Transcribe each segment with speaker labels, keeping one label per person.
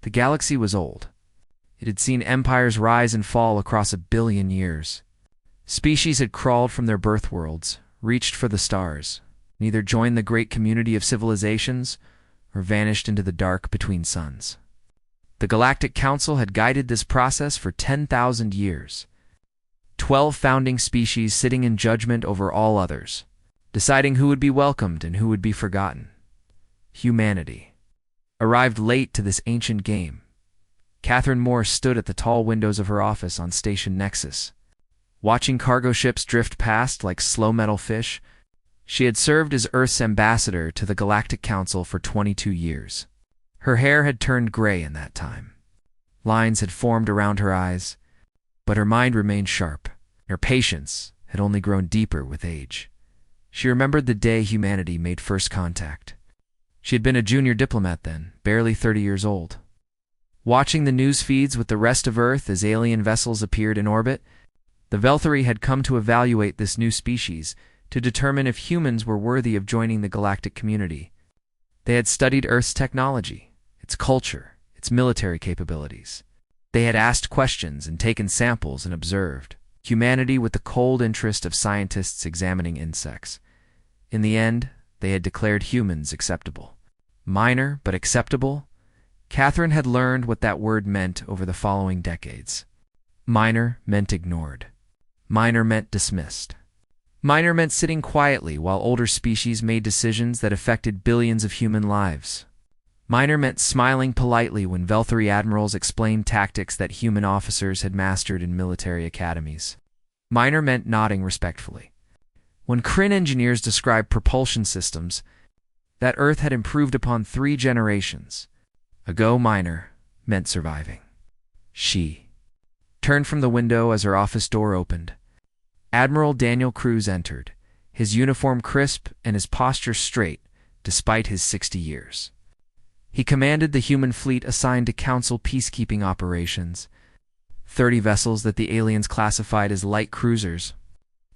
Speaker 1: The galaxy was old. It had seen empires rise and fall across 1 billion years. Species had crawled from their birth worlds, reached for the stars, neither joined the great community of civilizations or vanished into the dark between suns. The Galactic Council had guided this process for 10,000 years. 12 founding species sitting in judgment over all others, deciding who would be welcomed and who would be forgotten. Humanity arrived late to this ancient game. Catherine Moore stood at the tall windows of her office on Station Nexus, watching cargo ships drift past like slow metal fish. She had served as Earth's ambassador to the Galactic Council for 22 years. Her hair had turned gray in that time. Lines had formed around her eyes, but her mind remained sharp. Her patience had only grown deeper with age. She remembered the day humanity made first contact. She had been a junior diplomat then, barely 30 years old. Watching the news feeds with the rest of Earth as alien vessels appeared in orbit, the Velthari had come to evaluate this new species to determine if humans were worthy of joining the galactic community. They had studied Earth's technology, its culture, its military capabilities. They had asked questions and taken samples and observed humanity with the cold interest of scientists examining insects. In the end, they had declared humans acceptable. Minor, but acceptable? Catherine had learned what that word meant over the following decades. Minor meant ignored. Minor meant dismissed. Minor meant sitting quietly while older species made decisions that affected billions of human lives. Minor meant smiling politely when Velthari admirals explained tactics that human officers had mastered in military academies. Minor meant nodding respectfully. When Kryn engineers described propulsion systems that Earth had improved upon 3 generations ago, minor meant surviving. She turned from the window as her office door opened. Admiral Daniel Cruz entered, his uniform crisp and his posture straight despite his 60 years. He commanded the human fleet assigned to Council peacekeeping operations, 30 vessels that the aliens classified as light cruisers.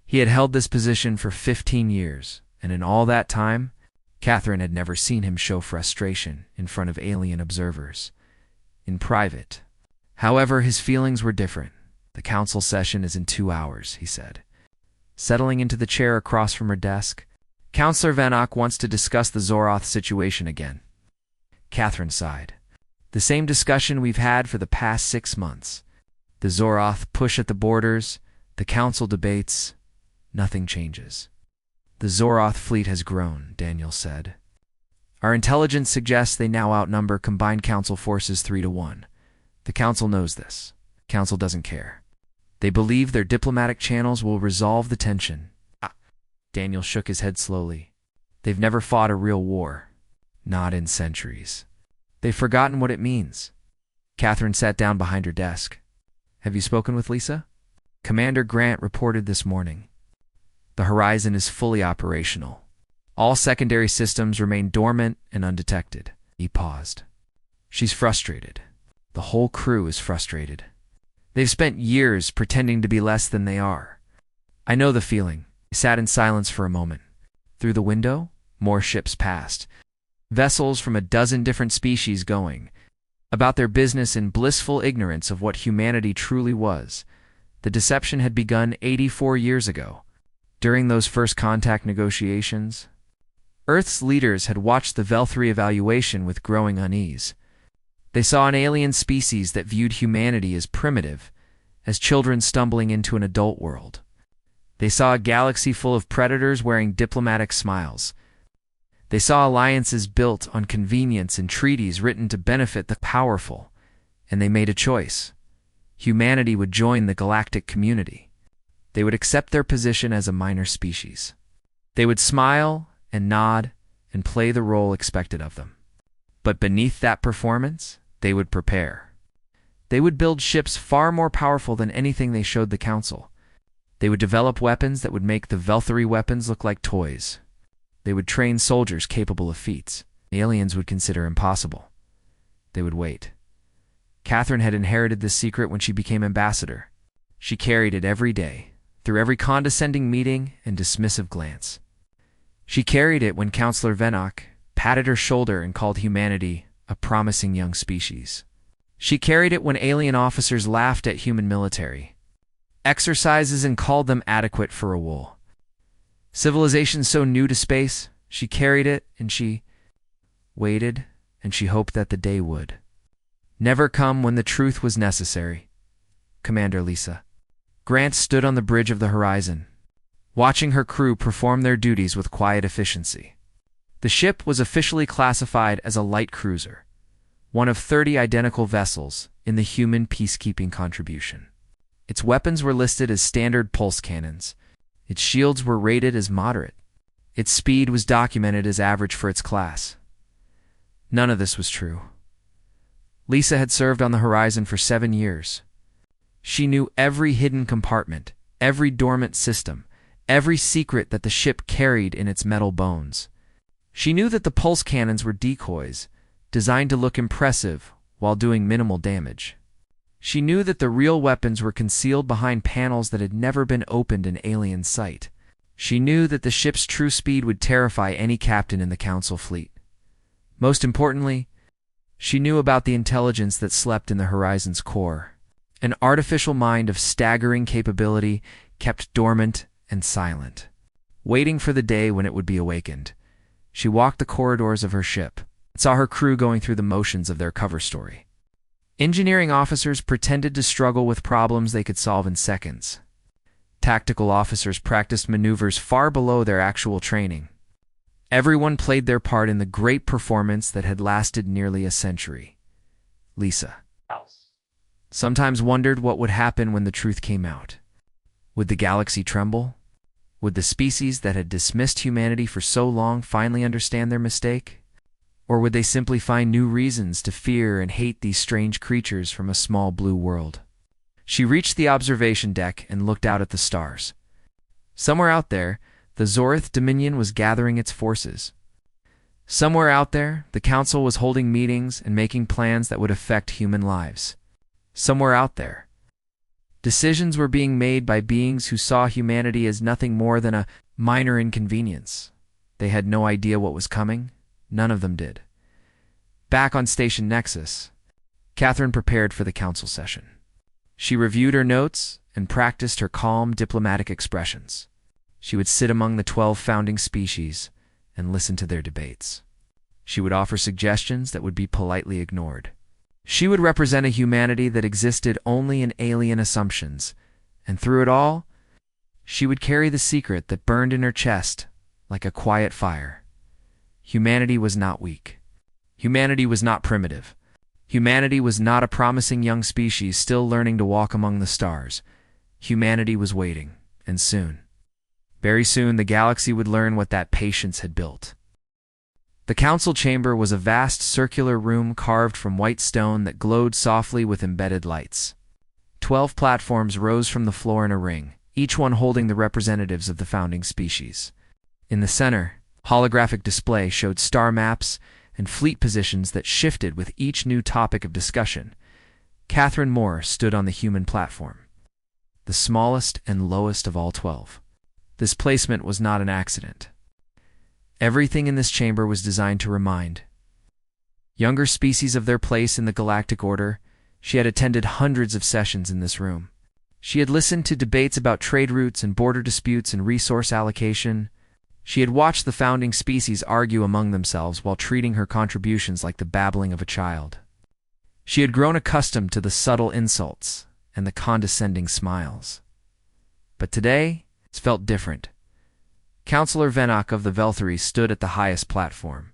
Speaker 1: He had held this position for 15 years, and in all that time, Catherine had never seen him show frustration in front of alien observers. In private, however, his feelings were different. "The council session is in 2 hours," he said. Settling into the chair across from her desk, "Counselor Vennock wants to discuss the Zoroth situation again." Catherine sighed. "The same discussion we've had for the past 6 months. The Zoroth push at the borders, the council debates, nothing changes." "The Zoroth fleet has grown," Daniel said. "Our intelligence suggests they now outnumber combined council forces 3 to 1. The council knows this. The council doesn't care. They believe their diplomatic channels will resolve the tension." Daniel shook his head slowly. "They've never fought a real war. Not in centuries. They've forgotten what it means." Catherine sat down behind her desk. "Have you spoken with Lisa?" "Commander Grant reported this morning. The Horizon is fully operational. All secondary systems remain dormant and undetected." He paused. "She's frustrated. The whole crew is frustrated. They've spent years pretending to be less than they are. I know the feeling." He sat in silence for a moment. Through the window, more ships passed. Vessels from 12 different species going about their business in blissful ignorance of what humanity truly was. The deception had begun 84 years ago. During those first contact negotiations, Earth's leaders had watched the Velthari evaluation with growing unease. They saw an alien species that viewed humanity as primitive, as children stumbling into an adult world. They saw a galaxy full of predators wearing diplomatic smiles. They saw alliances built on convenience and treaties written to benefit the powerful, and they made a choice. Humanity would join the galactic community. They would accept their position as a minor species. They would smile and nod and play the role expected of them. But beneath that performance, they would prepare. They would build ships far more powerful than anything they showed the Council. They would develop weapons that would make the Velthari weapons look like toys. They would train soldiers capable of feats the aliens would consider impossible. They would wait. Catherine had inherited this secret when she became ambassador. She carried it every day, through every condescending meeting and dismissive glance. She carried it when Counselor Vennock patted her shoulder and called humanity a promising young species. She carried it when alien officers laughed at human military exercises and called them adequate for a wool. Civilization so new to space, she carried it, and she waited, and she hoped that the day would never come when the truth was necessary. Commander Lisa Grant stood on the bridge of the horizon, watching her crew perform their duties with quiet efficiency. The ship was officially classified as a light cruiser, one of 30 identical vessels in the human peacekeeping contribution. Its weapons were listed as standard pulse cannons. Its shields were rated as moderate. Its speed was documented as average for its class. None of this was true. Lisa had served on the horizon for 7 years. She knew every hidden compartment, every dormant system, every secret that the ship carried in its metal bones. She knew that the pulse cannons were decoys, designed to look impressive while doing minimal damage. She knew that the real weapons were concealed behind panels that had never been opened in alien sight. She knew that the ship's true speed would terrify any captain in the Council fleet. Most importantly, she knew about the intelligence that slept in the horizon's core, an artificial mind of staggering capability kept dormant and silent, waiting for the day when it would be awakened. She walked the corridors of her ship and saw her crew going through the motions of their cover story. Engineering officers pretended to struggle with problems they could solve in seconds. Tactical officers practiced maneuvers far below their actual training. Everyone played their part in the great performance that had lasted nearly a century. Lisa sometimes wondered what would happen when the truth came out. Would the galaxy tremble? Would the species that had dismissed humanity for so long finally understand their mistake? Or would they simply find new reasons to fear and hate these strange creatures from a small blue world? She reached the observation deck and looked out at the stars. Somewhere out there, the Zorith Dominion was gathering its forces. Somewhere out there, the Council was holding meetings and making plans that would affect human lives. Somewhere out there, decisions were being made by beings who saw humanity as nothing more than a minor inconvenience. They had no idea what was coming. None of them did. Back on Station Nexus, Catherine prepared for the council session. She reviewed her notes and practiced her calm, diplomatic expressions. She would sit among the 12 founding species and listen to their debates. She would offer suggestions that would be politely ignored. She would represent a humanity that existed only in alien assumptions, and through it all, she would carry the secret that burned in her chest like a quiet fire. Humanity was not weak. Humanity was not primitive. Humanity was not a promising young species still learning to walk among the stars. Humanity was waiting, and soon, very soon, the galaxy would learn what that patience had built. The council chamber was a vast circular room carved from white stone that glowed softly with embedded lights. 12 platforms rose from the floor in a ring, each one holding the representatives of the founding species. In the center, holographic display showed star maps and fleet positions that shifted with each new topic of discussion. Catherine Moore stood on the human platform, the smallest and lowest of all 12. This placement was not an accident. Everything in this chamber was designed to remind younger species of their place in the galactic order. She had attended hundreds of sessions in this room. She had listened to debates about trade routes and border disputes and resource allocation. She had watched the founding species argue among themselves while treating her contributions like the babbling of a child. She had grown accustomed to the subtle insults and the condescending smiles. But today, it felt different. Councillor Venok of the Velthury stood at the highest platform,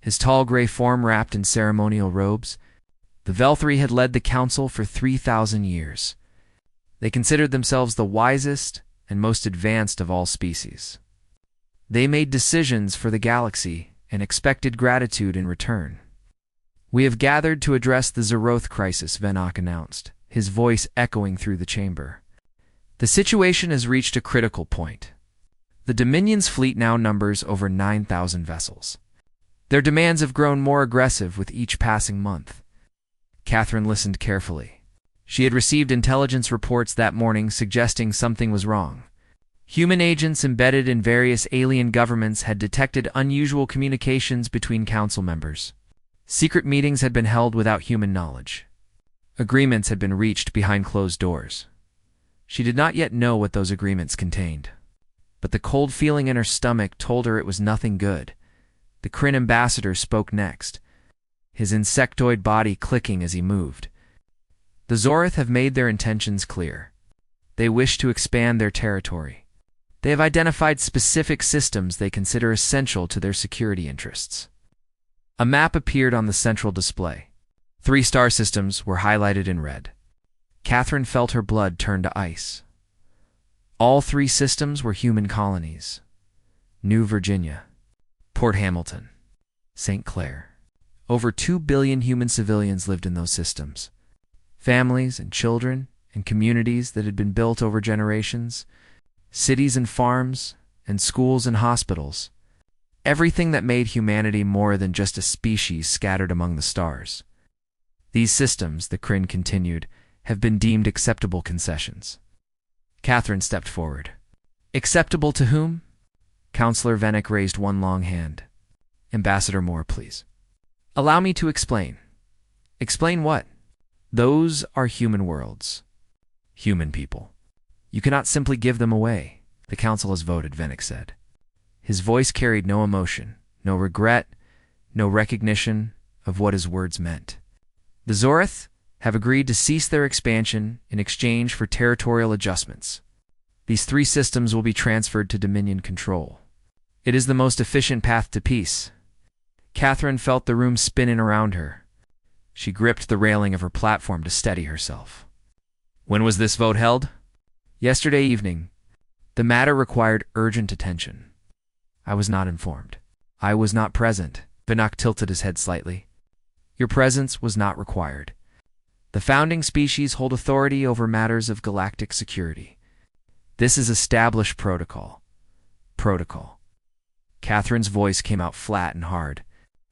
Speaker 1: his tall gray form wrapped in ceremonial robes. The Velthury had led the council for 3,000 years. They considered themselves the wisest and most advanced of all species. They made decisions for the galaxy and expected gratitude in return. "We have gathered to address the Zeroth crisis," Venok announced, his voice echoing through the chamber. "The situation has reached a critical point. The Dominion's fleet now numbers over 9,000 vessels. Their demands have grown more aggressive with each passing month." Catherine listened carefully. She had received intelligence reports that morning suggesting something was wrong. Human agents embedded in various alien governments had detected unusual communications between council members. Secret meetings had been held without human knowledge. Agreements had been reached behind closed doors. She did not yet know what those agreements contained, but the cold feeling in her stomach told her it was nothing good. The Kryn ambassador spoke next, his insectoid body clicking as he moved. The Zorith have made their intentions clear. They wish to expand their territory. They have identified specific systems they consider essential to their security interests. A map appeared on the central display. 3 star systems were highlighted in red. Catherine felt her blood turn to ice. All 3 systems were human colonies. New Virginia, Port Hamilton, St. Clair. Over 2 billion human civilians lived in those systems. Families and children and communities that had been built over generations. Cities and farms and schools and hospitals. Everything that made humanity more than just a species scattered among the stars. These systems, the Kryn continued, have been deemed acceptable concessions. Catherine stepped forward. Acceptable to whom? Counselor Vennick raised one long hand. Ambassador Moore, please. Allow me to explain. Explain what? Those are human worlds. Human people. You cannot simply give them away. The council has voted, Vennick said. His voice carried no emotion, no regret, no recognition of what his words meant. The Zorith have agreed to cease their expansion in exchange for territorial adjustments. These 3 systems will be transferred to Dominion control. It is the most efficient path to peace. Catherine felt the room spinning around her. She gripped the railing of her platform to steady herself. When was this vote held? Yesterday evening. The matter required urgent attention. I was not informed. I was not present. Vennock tilted his head slightly. Your presence was not required. The founding species hold authority over matters of galactic security. This is established protocol. Protocol. Catherine's voice came out flat and hard.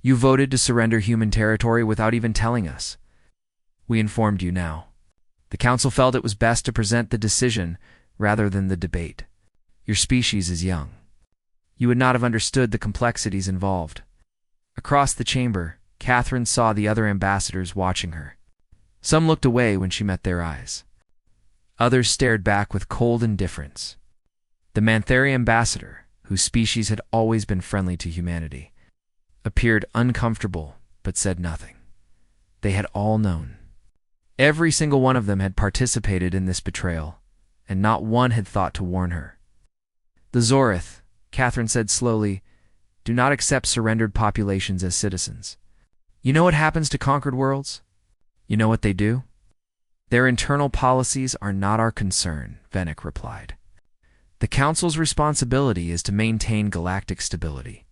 Speaker 1: You voted to surrender human territory without even telling us. We informed you now. The council felt it was best to present the decision rather than the debate. Your species is young. You would not have understood the complexities involved. Across the chamber, Catherine saw the other ambassadors watching her. Some looked away when she met their eyes. Others stared back with cold indifference. The Mantheri ambassador, whose species had always been friendly to humanity, appeared uncomfortable but said nothing. They had all known. Every single one of them had participated in this betrayal, and not one had thought to warn her. The Zorith, Catherine said slowly, do not accept surrendered populations as citizens. You know what happens to conquered worlds? You know what they do? Their internal policies are not our concern, Vennick replied. The Council's responsibility is to maintain galactic stability.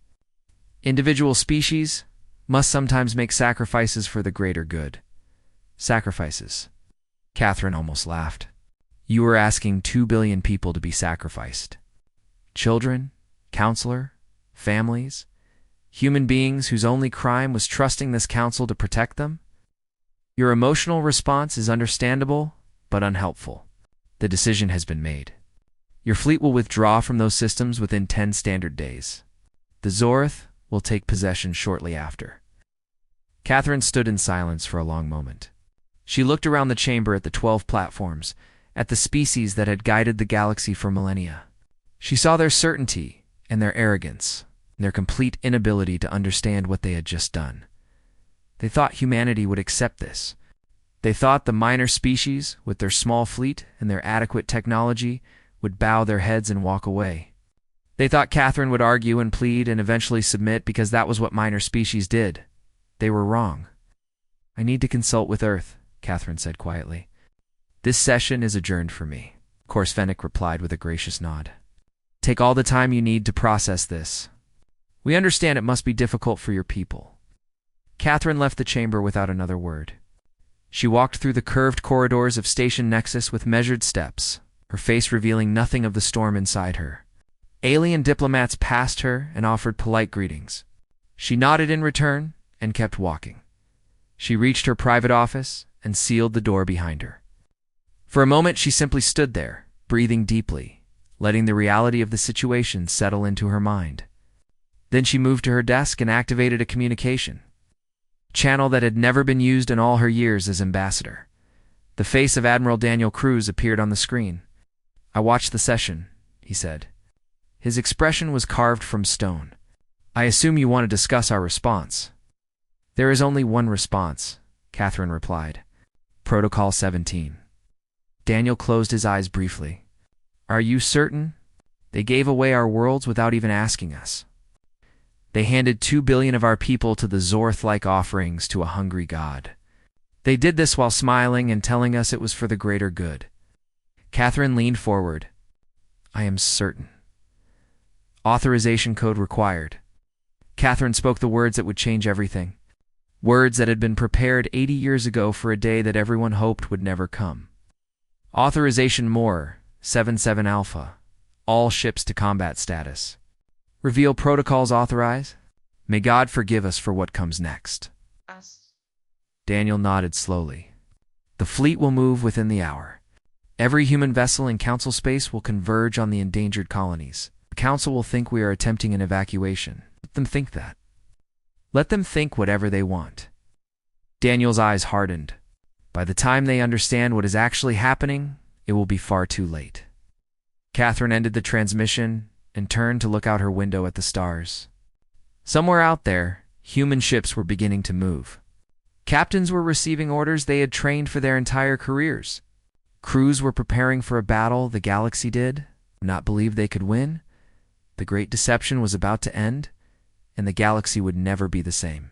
Speaker 1: Individual species must sometimes make sacrifices for the greater good. Sacrifices. Catherine almost laughed. You were asking 2 billion people to be sacrificed. Children, counselor, families, human beings whose only crime was trusting this council to protect them? Your emotional response is understandable, but unhelpful. The decision has been made. Your fleet will withdraw from those systems within 10 standard days. The Zorith will take possession shortly after. Catherine stood in silence for a long moment. She looked around the chamber at the 12 platforms, at the species that had guided the galaxy for millennia. She saw their certainty and their arrogance, and their complete inability to understand what they had just done. They thought humanity would accept this. They thought the minor species, with their small fleet and their adequate technology, would bow their heads and walk away. They thought Catherine would argue and plead and eventually submit because that was what minor species did. They were wrong. I need to consult with Earth, Catherine said quietly. This session is adjourned for me. Of course, Vennick replied with a gracious nod. Take all the time you need to process this. We understand it must be difficult for your people. Catherine left the chamber without another word. She walked through the curved corridors of Station Nexus with measured steps, her face revealing nothing of the storm inside her. Alien diplomats passed her and offered polite greetings. She nodded in return and kept walking. She reached her private office and sealed the door behind her. For a moment she simply stood there, breathing deeply, letting the reality of the situation settle into her mind. Then she moved to her desk and activated a communication channel that had never been used in all her years as ambassador. The face of Admiral Daniel Cruz appeared on the screen. "I watched the session," he said. His expression was carved from stone. "I assume you want to discuss our response." "There is only one response," Catherine replied. "Protocol 17. Daniel closed his eyes briefly. "Are you certain? They gave away our worlds without even asking us. They handed 2 billion of our people to the Zorth-like offerings to a hungry god. They did this while smiling and telling us it was for the greater good." Catherine leaned forward. "I am certain." "Authorization code required." Catherine spoke the words that would change everything. Words that had been prepared 80 years ago for a day that everyone hoped would never come. "Authorization more, 77 Alpha. All ships to combat status. Reveal protocols authorize. May God forgive us for what comes next." Daniel nodded slowly. "The fleet will move within the hour. Every human vessel in Council space will converge on the endangered colonies. The Council will think we are attempting an evacuation. Let them think that. Let them think whatever they want." Daniel's eyes hardened. By the time they understand what is actually happening, it will be far too late. Catherine ended the transmission and turned to look out her window at the stars. Somewhere out there, human ships were beginning to move. Captains were receiving orders they had trained for their entire careers. Crews were preparing for a battle the galaxy did not believe they could win. The great deception was about to end, and the galaxy would never be the same.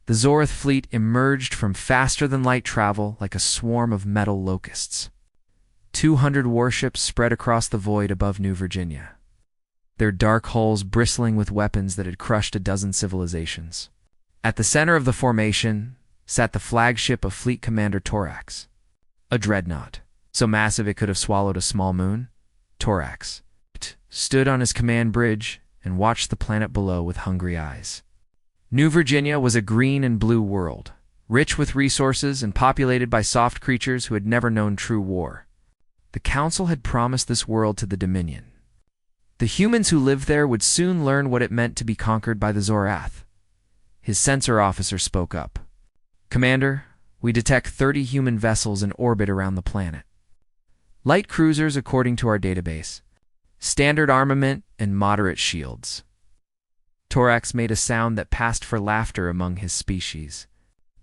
Speaker 1: The Zorth fleet emerged from faster-than-light travel like a swarm of metal locusts. 200 warships spread across the void above New Virginia, their dark hulls bristling with weapons that had crushed a dozen civilizations. At the center of the formation sat the flagship of Fleet Commander Torax, a dreadnought, so massive it could have swallowed a small moon. Torax stood on his command bridge and watched the planet below with hungry eyes. New Virginia was a green and blue world, rich with resources and populated by soft creatures who had never known true war. The Council had promised this world to the Dominion. The humans who lived there would soon learn what it meant to be conquered by the Zorath. His sensor officer spoke up. "Commander, we detect 30 human vessels in orbit around the planet. Light cruisers according to our database. Standard armament and moderate shields." Torax made a sound that passed for laughter among his species.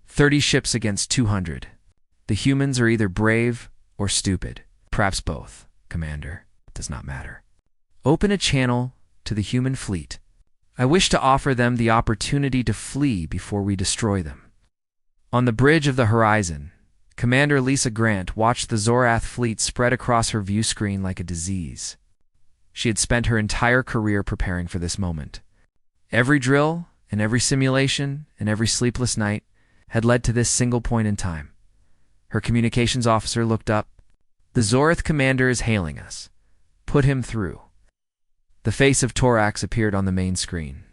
Speaker 1: 30 ships against 200. The humans are either brave or stupid. Perhaps both, Commander. It does not matter. Open a channel to the human fleet. I wish to offer them the opportunity to flee before we destroy them. On the bridge of the horizon, Commander Lisa Grant watched the Zorath fleet spread across her view screen like a disease. She had spent her entire career preparing for this moment. Every drill and every simulation and every sleepless night had led to this single point in time. Her communications officer looked up. "The Zorath commander is hailing us. Put him through." The face of Torax appeared on the main screen.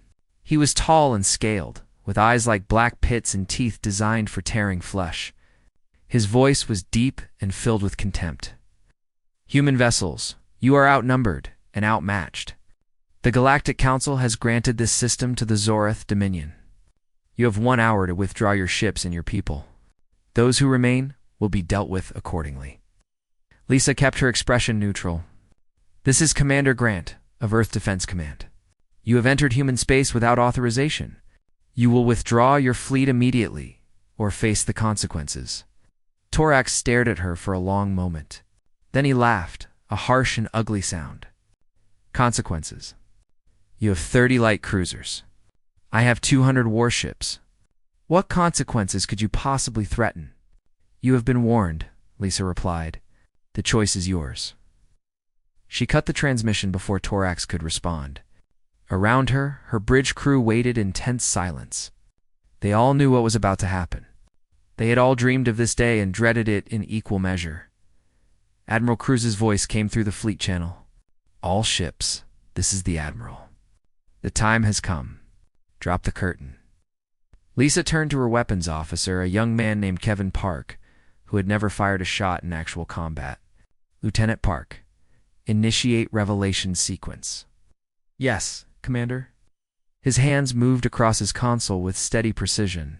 Speaker 1: He was tall and scaled, with eyes like black pits and teeth designed for tearing flesh. His voice was deep and filled with contempt. "Human vessels, you are outnumbered and outmatched. The Galactic Council has granted this system to the Zorath Dominion. You have 1 hour to withdraw your ships and your people. Those who remain will be dealt with accordingly." Lisa kept her expression neutral. "This is Commander Grant of Earth Defense Command. You have entered human space without authorization. You will withdraw your fleet immediately or face the consequences." Torax stared at her for a long moment. Then he laughed, a harsh and ugly sound. "Consequences. You have 30 light cruisers. I have 200 warships. What consequences could you possibly threaten?" "You have been warned," Lisa replied. "The choice is yours." She cut the transmission before Torax could respond. Around her, her bridge crew waited in tense silence. They all knew what was about to happen. They had all dreamed of this day and dreaded it in equal measure. Admiral Cruz's voice came through the fleet channel. "All ships, this is the Admiral. The time has come. Drop the curtain." Lisa turned to her weapons officer, a young man named Kevin Park, who had never fired a shot in actual combat. "Lieutenant Park, initiate revelation sequence." "Yes, Commander." His hands moved across his console with steady precision.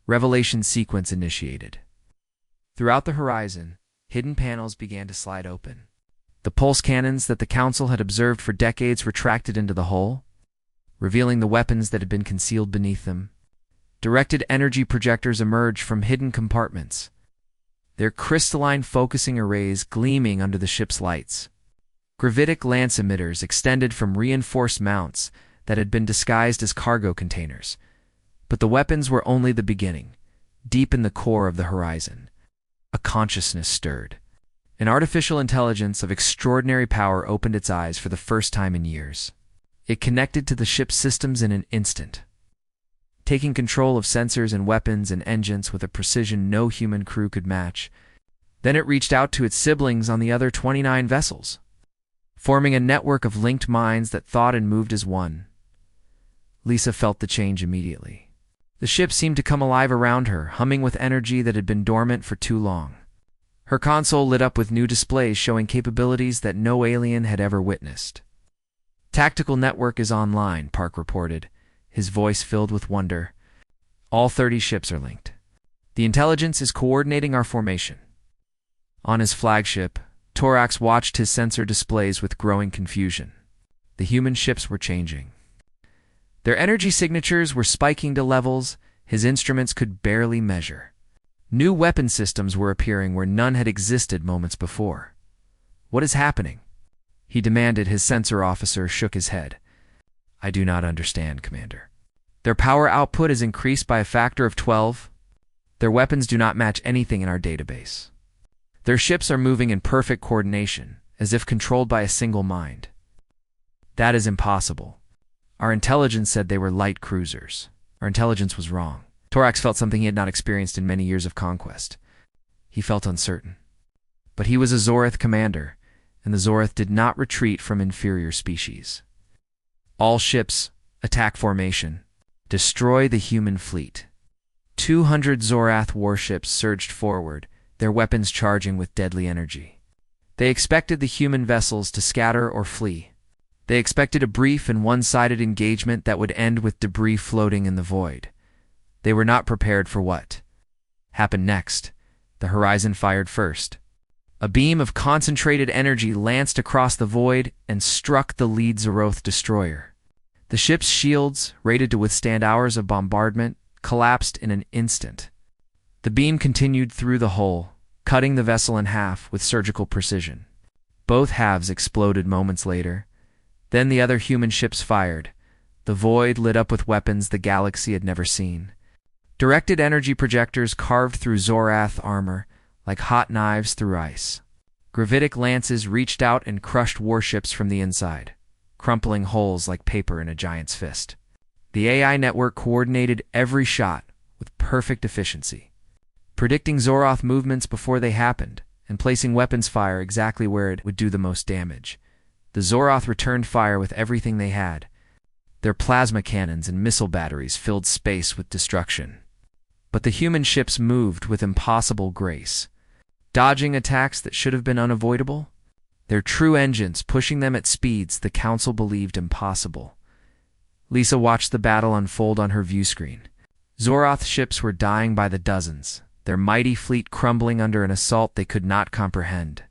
Speaker 1: Revelation sequence initiated. Throughout the horizon, hidden panels began to slide open. The pulse cannons that the Council had observed for decades retracted into the hull, revealing the weapons that had been concealed beneath them. Directed energy projectors emerged from hidden compartments, their crystalline focusing arrays gleaming under the ship's lights. Gravitic lance emitters extended from reinforced mounts that had been disguised as cargo containers. But the weapons were only the beginning. Deep in the core of the horizon, a consciousness stirred. An artificial intelligence of extraordinary power opened its eyes for the first time in years. It connected to the ship's systems in an instant, taking control of sensors and weapons and engines with a precision no human crew could match. Then it reached out to its siblings on the other 29 vessels, forming a network of linked minds that thought and moved as one. Lisa felt the change immediately. The ship seemed to come alive around her, humming with energy that had been dormant for too long. Her console lit up with new displays showing capabilities that no alien had ever witnessed. "Tactical network is online," Park reported, his voice filled with wonder. "All 30 ships are linked. The intelligence is coordinating our formation." On his flagship, Torax watched his sensor displays with growing confusion. The human ships were changing. Their energy signatures were spiking to levels his instruments could barely measure. New weapon systems were appearing where none had existed moments before. "What is happening?" he demanded. His sensor officer shook his head. "I do not understand, Commander. Their power output is increased by a factor of 12. Their weapons do not match anything in our database. Their ships are moving in perfect coordination, as if controlled by a single mind. That is impossible. Our intelligence said they were light cruisers. Our intelligence was wrong." Torax felt something he had not experienced in many years of conquest. He felt uncertain. But he was a Zorath commander, and the Zorath did not retreat from inferior species. "All ships, attack formation. Destroy the human fleet." 200 Zorath warships surged forward, their weapons charging with deadly energy. They expected the human vessels to scatter or flee. They expected a brief and one-sided engagement that would end with debris floating in the void. They were not prepared for what happened next. The horizon fired first. A beam of concentrated energy lanced across the void and struck the lead Zoroth destroyer. The ship's shields, rated to withstand hours of bombardment, collapsed in an instant. The beam continued through the hull, cutting the vessel in half with surgical precision. Both halves exploded moments later. Then the other human ships fired. The void lit up with weapons the galaxy had never seen. Directed energy projectors carved through Zorath armor like hot knives through ice. Gravitic lances reached out and crushed warships from the inside, crumpling holes like paper in a giant's fist. The AI network coordinated every shot with perfect efficiency, predicting Zoroth movements before they happened and placing weapons fire exactly where it would do the most damage. The Zoroth returned fire with everything they had. Their plasma cannons and missile batteries filled space with destruction. But the human ships moved with impossible grace, dodging attacks that should have been unavoidable, their true engines pushing them at speeds the Council believed impossible. Lisa watched the battle unfold on her view screen. Zoroth ships were dying by the dozens, their mighty fleet crumbling under an assault they could not comprehend.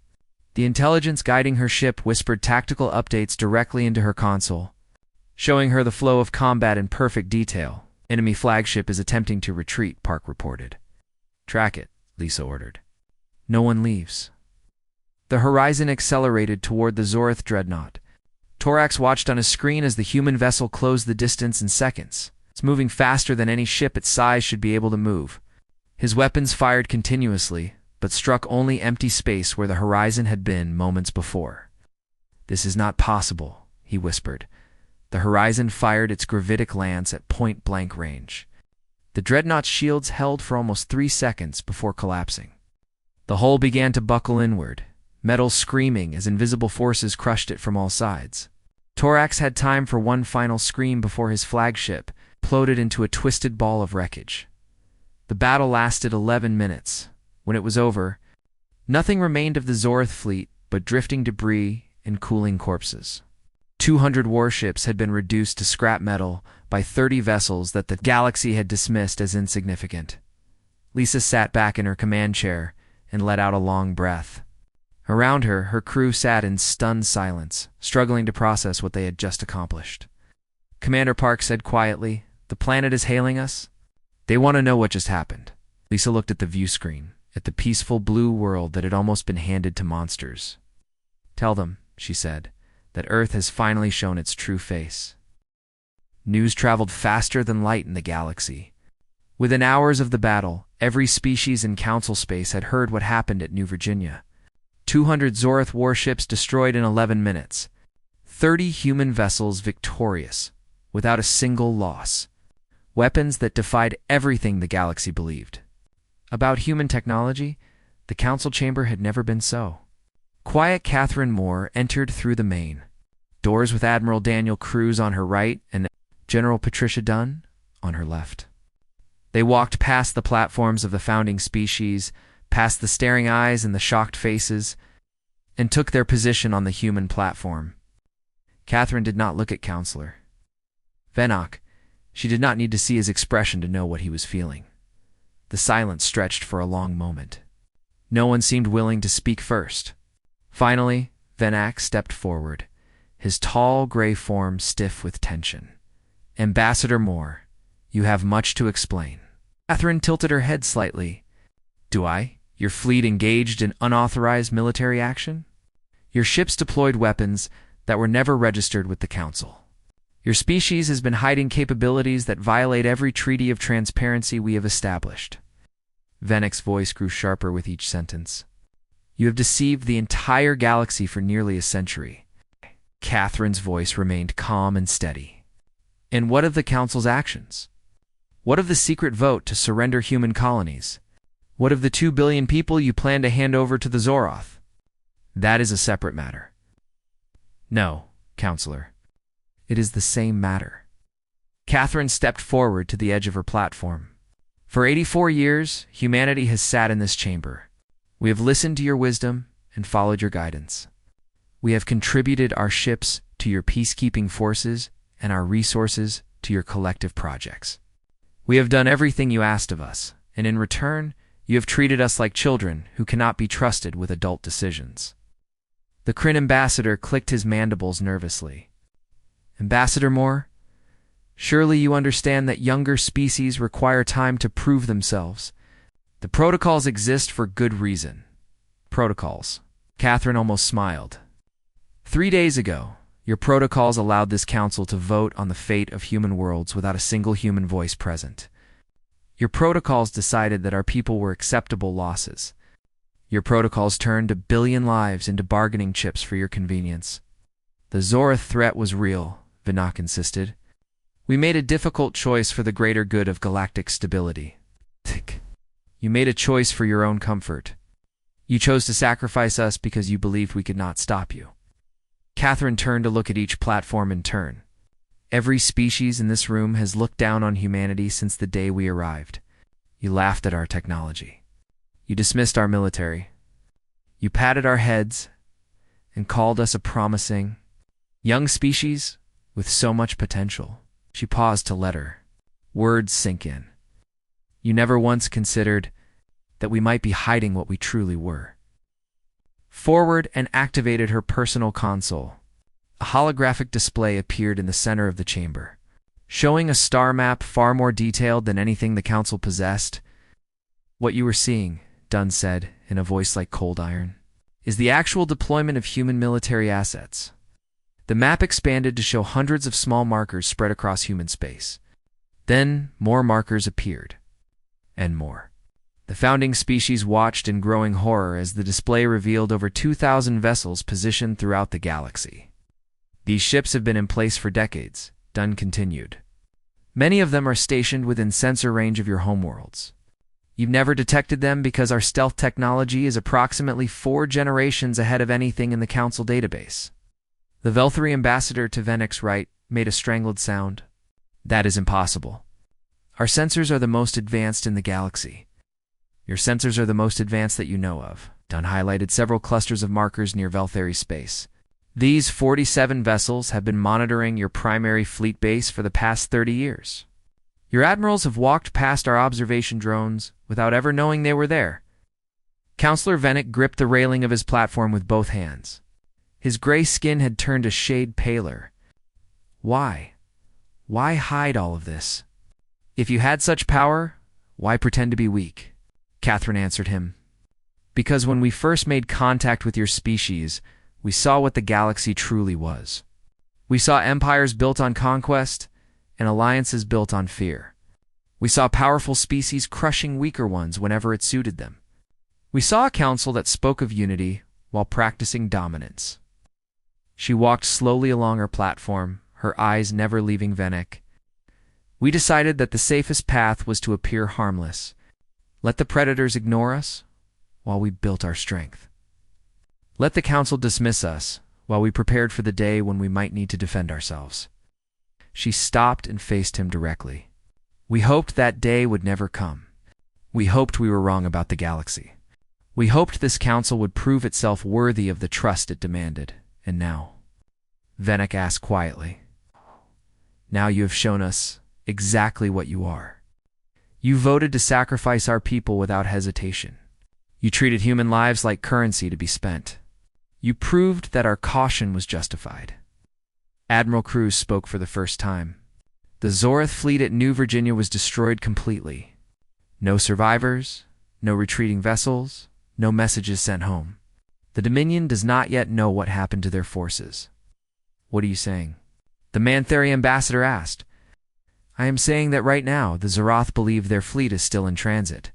Speaker 1: The intelligence guiding her ship whispered tactical updates directly into her console, showing her the flow of combat in perfect detail. "Enemy flagship is attempting to retreat," Park reported. "Track it," Lisa ordered. "No one leaves." The horizon accelerated toward the Zoroth dreadnought. Torax watched on his screen as the human vessel closed the distance in seconds. It's moving faster than any ship its size should be able to move. His weapons fired continuously, but struck only empty space where the horizon had been moments before. "This is not possible," he whispered. The horizon fired its gravitic lance at point-blank range. The dreadnought's shields held for almost 3 seconds before collapsing. The hull began to buckle inward, metal screaming as invisible forces crushed it from all sides. Torax had time for one final scream before his flagship imploded into a twisted ball of wreckage. The battle lasted 11 minutes. When it was over, nothing remained of the Zoroth fleet but drifting debris and cooling corpses. 200 warships had been reduced to scrap metal by 30 vessels that the galaxy had dismissed as insignificant. Lisa sat back in her command chair, and let out a long breath. Around her, her crew sat in stunned silence, struggling to process what they had just accomplished. Commander Park said quietly, "The planet is hailing us. They want to know what just happened." Lisa looked at the view screen, at the peaceful blue world that had almost been handed to monsters. "Tell them," she said, "that Earth has finally shown its true face." News traveled faster than light in the galaxy. Within hours of the battle, every species in Council space had heard what happened at New Virginia. 200 Zorath warships destroyed in 11 minutes. 30 human vessels victorious, without a single loss. Weapons that defied everything the galaxy believed. About human technology, the Council chamber had never been so. Quiet Catherine Moore entered through the main doors with Admiral Daniel Cruz on her right and General Patricia Dunn on her left. They walked past the platforms of the founding species, past the staring eyes and the shocked faces, and took their position on the human platform. Catherine did not look at Counselor Venok. She did not need to see his expression to know what he was feeling. The silence stretched for a long moment. No one seemed willing to speak first. Finally, Venok stepped forward, his tall gray form stiff with tension. "Ambassador Moore, you have much to explain." Catherine tilted her head slightly. "Do I? Your fleet engaged in unauthorized military action? Your ships deployed weapons that were never registered with the Council. Your species has been hiding capabilities that violate every treaty of transparency we have established." Venek's voice grew sharper with each sentence. "You have deceived the entire galaxy for nearly a century." Catherine's voice remained calm and steady. "And what of the Council's actions? What of the secret vote to surrender human colonies? What of the 2 billion people you plan to hand over to the Zoroth? That is a separate matter." "No, Counselor. It is the same matter." Catherine stepped forward to the edge of her platform. "For 84 years, humanity has sat in this chamber. We have listened to your wisdom and followed your guidance. We have contributed our ships to your peacekeeping forces and our resources to your collective projects. We have done everything you asked of us, and in return, you have treated us like children who cannot be trusted with adult decisions." The Kryn ambassador clicked his mandibles nervously. "Ambassador Moore, surely you understand that younger species require time to prove themselves. The protocols exist for good reason." "Protocols?" Catherine almost smiled. 3 days ago, your protocols allowed this council to vote on the fate of human worlds without a single human voice present. Your protocols decided that our people were acceptable losses. Your protocols turned a billion lives into bargaining chips for your convenience. "The Zoroth threat was real," Venok insisted. "We made a difficult choice for the greater good of galactic stability." "You made a choice for your own comfort. You chose to sacrifice us because you believed we could not stop you." Catherine turned to look at each platform in turn. "Every species in this room has looked down on humanity since the day we arrived. You laughed at our technology. You dismissed our military. You patted our heads and called us a promising young species with so much potential." She paused to let her words sink in. "You never once considered that we might be hiding what we truly were." Forward and activated her personal console. A holographic display appeared in the center of the chamber, showing a star map far more detailed than anything the Council possessed. "What you were seeing," Dunn said, in a voice like cold iron, "is the actual deployment of human military assets." The map expanded to show hundreds of small markers spread across human space. Then more markers appeared, and more. The founding species watched in growing horror as the display revealed over 2,000 vessels positioned throughout the galaxy. "These ships have been in place for decades," Dunn continued. "Many of them are stationed within sensor range of your homeworlds. You've never detected them because our stealth technology is approximately 4 generations ahead of anything in the Council database." The Velthari ambassador to Venek's right made a strangled sound. "That is impossible. Our sensors are the most advanced in the galaxy." "Your sensors are the most advanced that you know of." Dunn highlighted several clusters of markers near Velthari space. "These 47 vessels have been monitoring your primary fleet base for the past 30 years. Your admirals have walked past our observation drones without ever knowing they were there. Counselor Venick gripped the railing of his platform with both hands. His gray skin had turned a shade paler. Why? Why hide all of this? If you had such power, why pretend to be weak? Catherine answered him. Because when we first made contact with your species, we saw what the galaxy truly was. We saw empires built on conquest and alliances built on fear. We saw powerful species crushing weaker ones whenever it suited them. We saw a council that spoke of unity while practicing dominance. She walked slowly along her platform, her eyes never leaving Venick. We decided that the safest path was to appear harmless. Let the predators ignore us while we built our strength. Let the council dismiss us while we prepared for the day when we might need to defend ourselves. She stopped and faced him directly. We hoped that day would never come. We hoped we were wrong about the galaxy. We hoped this council would prove itself worthy of the trust it demanded. And now? Venick asked quietly. Now you have shown us exactly what you are. You voted to sacrifice our people without hesitation. You treated human lives like currency to be spent. You proved that our caution was justified. Admiral Cruz spoke for the first time. The Zorith fleet at New Virginia was destroyed completely. No survivors, no retreating vessels, no messages sent home. The Dominion does not yet know what happened to their forces. What are you saying? The Mantheri ambassador asked. I am saying that right now the Zoroth believe their fleet is still in transit.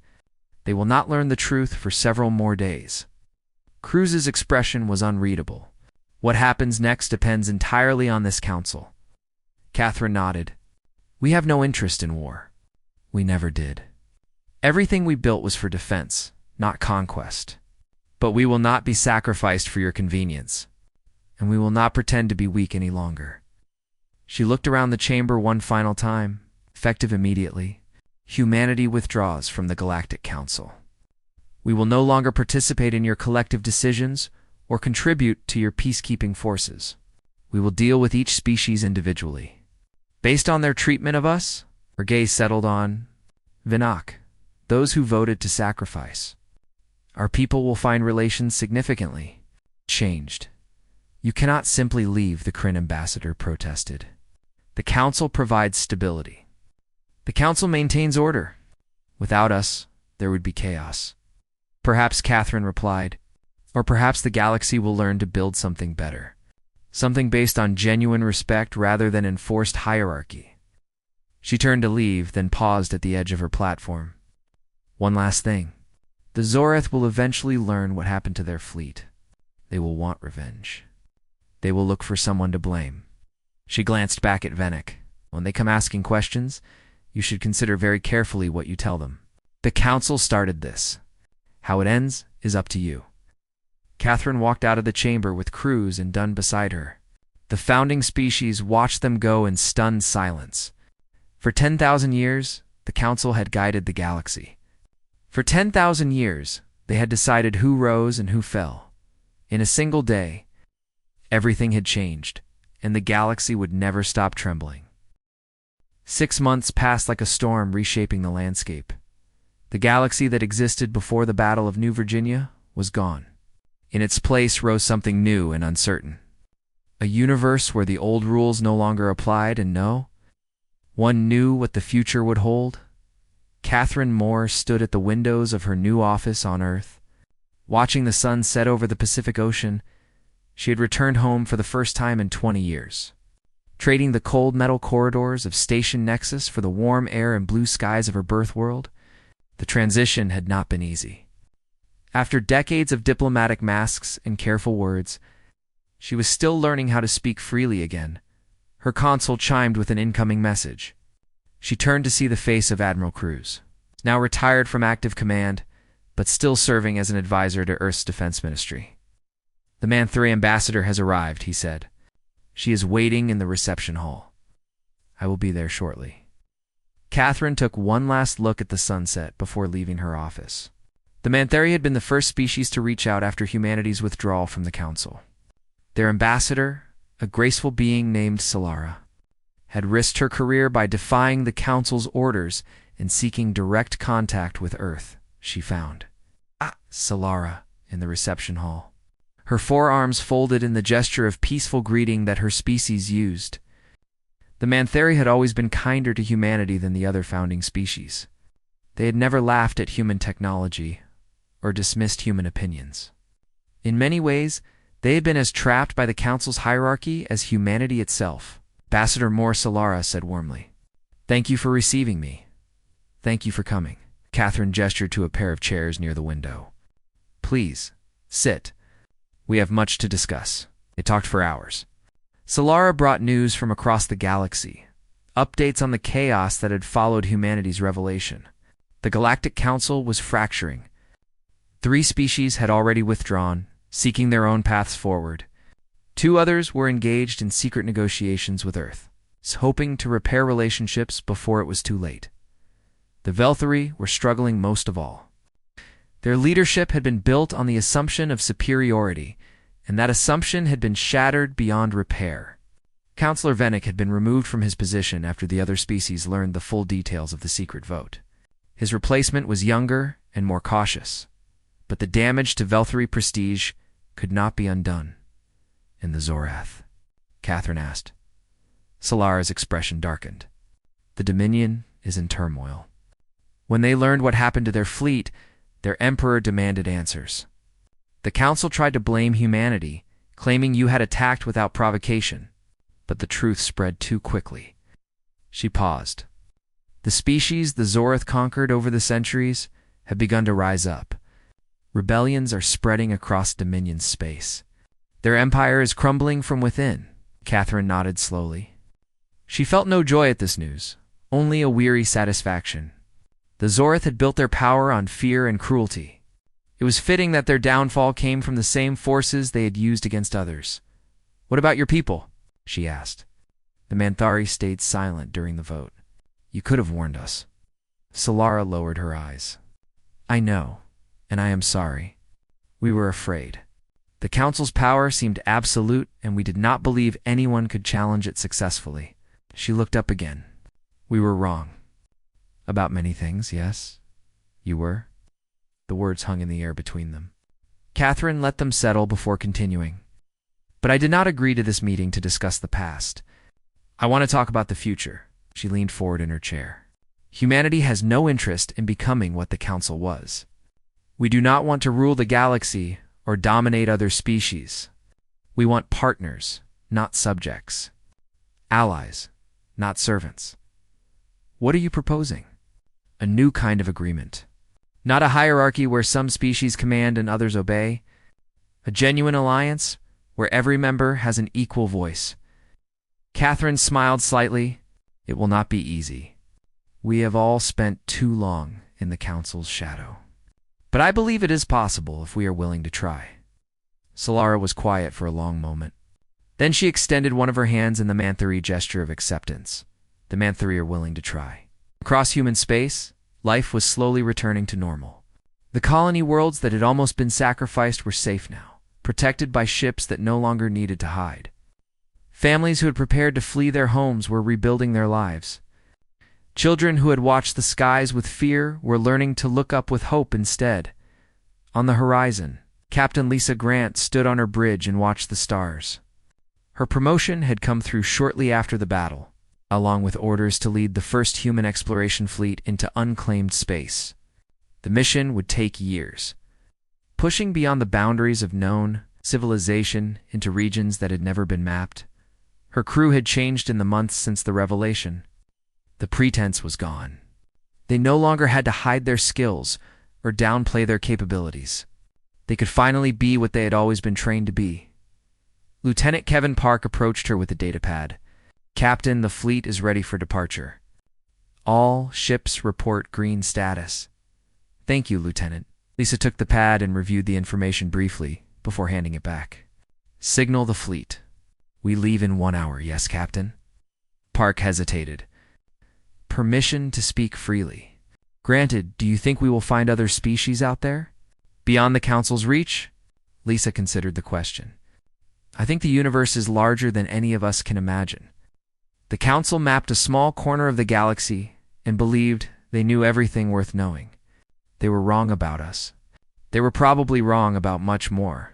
Speaker 1: They will not learn the truth for several more days. Cruz's expression was unreadable. What happens next depends entirely on this council. Catherine nodded. We have no interest in war. We never did. Everything we built was for defense, not conquest. But we will not be sacrificed for your convenience, and we will not pretend to be weak any longer. She looked around the chamber one final time, effective immediately. Humanity withdraws from the Galactic Council. We will no longer participate in your collective decisions or contribute to your peacekeeping forces. We will deal with each species individually. Based on their treatment of us, her gaze settled on Venick, those who voted to sacrifice. Our people will find relations significantly changed. You cannot simply leave, the Kryn ambassador protested. The Council provides stability. The Council maintains order. Without us, there would be chaos. Perhaps, Catherine replied, or perhaps the galaxy will learn to build something better. Something based on genuine respect rather than enforced hierarchy. She turned to leave, then paused at the edge of her platform. One last thing. The Zorith will eventually learn what happened to their fleet. They will want revenge. They will look for someone to blame. She glanced back at Venick. When they come asking questions, you should consider very carefully what you tell them. The Council started this. How it ends is up to you. Catherine walked out of the chamber with Cruz and Dunn beside her. The founding species watched them go in stunned silence. For 10,000 years, the Council had guided the galaxy. For 10,000 years, they had decided who rose and who fell. In a single day, everything had changed, and the galaxy would never stop trembling. 6 months passed like a storm, reshaping the landscape. The galaxy that existed before the Battle of New Virginia was gone. In its place rose something new and uncertain. A universe where the old rules no longer applied, and one knew what the future would hold. Catherine Moore stood at the windows of her new office on Earth. Watching the sun set over the Pacific Ocean, she had returned home for the first time in 20 years. Trading the cold metal corridors of Station Nexus for the warm air and blue skies of her birth world, the transition had not been easy. After decades of diplomatic masks and careful words, she was still learning how to speak freely again. Her console chimed with an incoming message. She turned to see the face of Admiral Cruz, now retired from active command, but still serving as an advisor to Earth's defense ministry. The Mantheri ambassador has arrived, he said. She is waiting in the reception hall. I will be there shortly. Catherine took one last look at the sunset before leaving her office. The Mantheri had been the first species to reach out after humanity's withdrawal from the Council. Their ambassador, a graceful being named Solara, had risked her career by defying the Council's orders and seeking direct contact with Earth, she found. Ah, Solara, in the reception hall. Her forearms folded in the gesture of peaceful greeting that her species used. The Mantheri had always been kinder to humanity than the other founding species. They had never laughed at human technology or dismissed human opinions. In many ways, they had been as trapped by the Council's hierarchy as humanity itself. Ambassador Mor Solara said warmly, "Thank you for receiving me. Thank you for coming." Catherine gestured to a pair of chairs near the window. "Please, sit. We have much to discuss." They talked for hours. Solara brought news from across the galaxy, updates on the chaos that had followed humanity's revelation. The Galactic Council was fracturing. 3 species had already withdrawn, seeking their own paths forward. 2 others were engaged in secret negotiations with Earth, hoping to repair relationships before it was too late. The Velthari were struggling most of all. Their leadership had been built on the assumption of superiority, and that assumption had been shattered beyond repair. Councillor Vennick had been removed from his position after the other species learned the full details of the secret vote. His replacement was younger and more cautious, but the damage to Velthari prestige could not be undone. "In the Zorath?" Catherine asked. Solara's expression darkened. "The Dominion is in turmoil. When they learned what happened to their fleet, their emperor demanded answers. The Council tried to blame humanity, claiming you had attacked without provocation, but the truth spread too quickly." She paused. "The species the Zorath conquered over the centuries have begun to rise up. Rebellions are spreading across Dominion space. Their empire is crumbling from within." Catherine nodded slowly. She felt no joy at this news, only a weary satisfaction. The Zorath had built their power on fear and cruelty. It was fitting that their downfall came from the same forces they had used against others. "What about your people?" she asked. The Manthari stayed silent during the vote. "You could have warned us." Solara lowered her eyes. "I know, and I am sorry. We were afraid. The Council's power seemed absolute, and we did not believe anyone could challenge it successfully." She looked up again. "We were wrong. About many things, yes. You were." The words hung in the air between them. Catherine let them settle before continuing. "But I did not agree to this meeting to discuss the past. I want to talk about the future." She leaned forward in her chair. "Humanity has no interest in becoming what the Council was. We do not want to rule the galaxy or dominate other species. We want partners, not subjects. Allies, not servants. What are you proposing?" "A new kind of agreement. Not a hierarchy where some species command and others obey. A genuine alliance where every member has an equal voice." Catherine smiled slightly. "It will not be easy. We have all spent too long in the Council's shadow. But I believe it is possible if we are willing to try." Solara was quiet for a long moment. Then she extended one of her hands in the Manthari gesture of acceptance. The Manthari are willing to try. Across human space, life was slowly returning to normal. The colony worlds that had almost been sacrificed were safe now, protected by ships that no longer needed to hide. Families who had prepared to flee their homes were rebuilding their lives. Children who had watched the skies with fear were learning to look up with hope instead. On the horizon, Captain Lisa Grant stood on her bridge and watched the stars. Her promotion had come through shortly after the battle, along with orders to lead the first human exploration fleet into unclaimed space. The mission would take years, pushing beyond the boundaries of known civilization into regions that had never been mapped. Her crew had changed in the months since the revelation. The pretense was gone. They no longer had to hide their skills or downplay their capabilities. They could finally be what they had always been trained to be. Lieutenant Kevin Park approached her with a datapad. "Captain, the fleet is ready for departure. All ships report green status." "Thank you, Lieutenant." Lisa took the pad and reviewed the information briefly before handing it back. "Signal the fleet. We leave in 1 hour, yes, Captain?" Park hesitated. "Permission to speak freely. Granted, do you think we will find other species out there? Beyond the Council's reach?" Lisa considered the question. "I think the universe is larger than any of us can imagine. The Council mapped a small corner of the galaxy and believed they knew everything worth knowing. They were wrong about us. They were probably wrong about much more.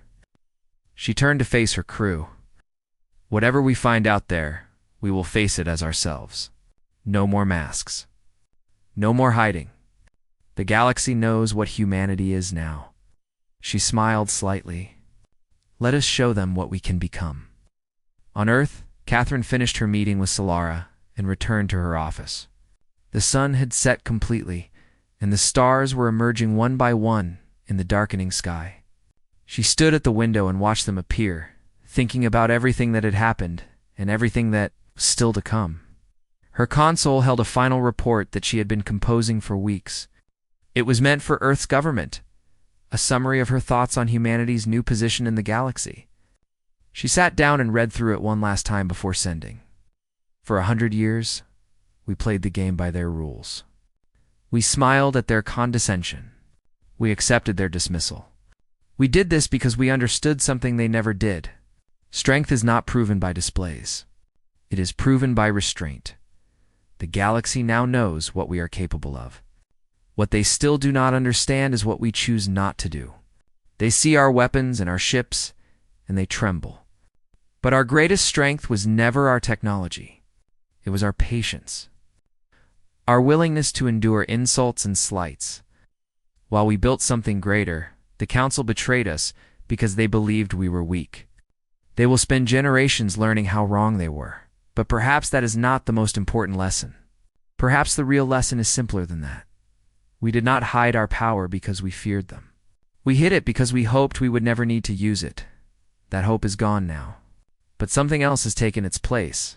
Speaker 1: She turned to face her crew. Whatever we find out there, we will face it as ourselves. No more masks. No more hiding. The galaxy knows what humanity is now. She smiled slightly. Let us show them what we can become. On Earth, Catherine finished her meeting with Solara and returned to her office. The sun had set completely, and the stars were emerging one by one in the darkening sky. She stood at the window and watched them appear, thinking about everything that had happened and everything that was still to come. Her console held a final report that she had been composing for weeks. It was meant for Earth's government, a summary of her thoughts on humanity's new position in the galaxy. She sat down and read through it one last time before sending. For 100 years, we played the game by their rules. We smiled at their condescension. We accepted their dismissal. We did this because we understood something they never did. Strength is not proven by displays. It is proven by restraint. The galaxy now knows what we are capable of. What they still do not understand is what we choose not to do. They see our weapons and our ships, and they tremble. But our greatest strength was never our technology. It was our patience. Our willingness to endure insults and slights. While we built something greater, the Council betrayed us because they believed we were weak. They will spend generations learning how wrong they were. But perhaps that is not the most important lesson. Perhaps the real lesson is simpler than that. We did not hide our power because we feared them. We hid it because we hoped we would never need to use it. That hope is gone now. But something else has taken its place.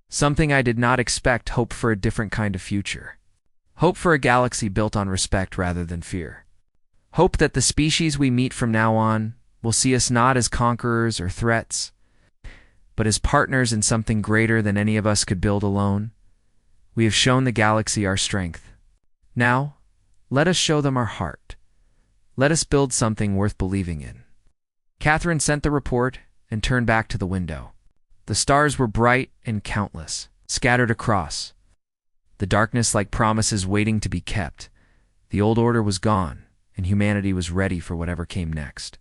Speaker 1: Something I did not expect. Hope for a different kind of future. Hope for a galaxy built on respect rather than fear. Hope that the species we meet from now on will see us not as conquerors or threats, but as partners in something greater than any of us could build alone. We have shown the galaxy our strength. Now, let us show them our heart. Let us build something worth believing in. Catherine sent the report and turned back to the window. The stars were bright and countless, scattered across. The darkness like promises waiting to be kept. The old order was gone, and humanity was ready for whatever came next.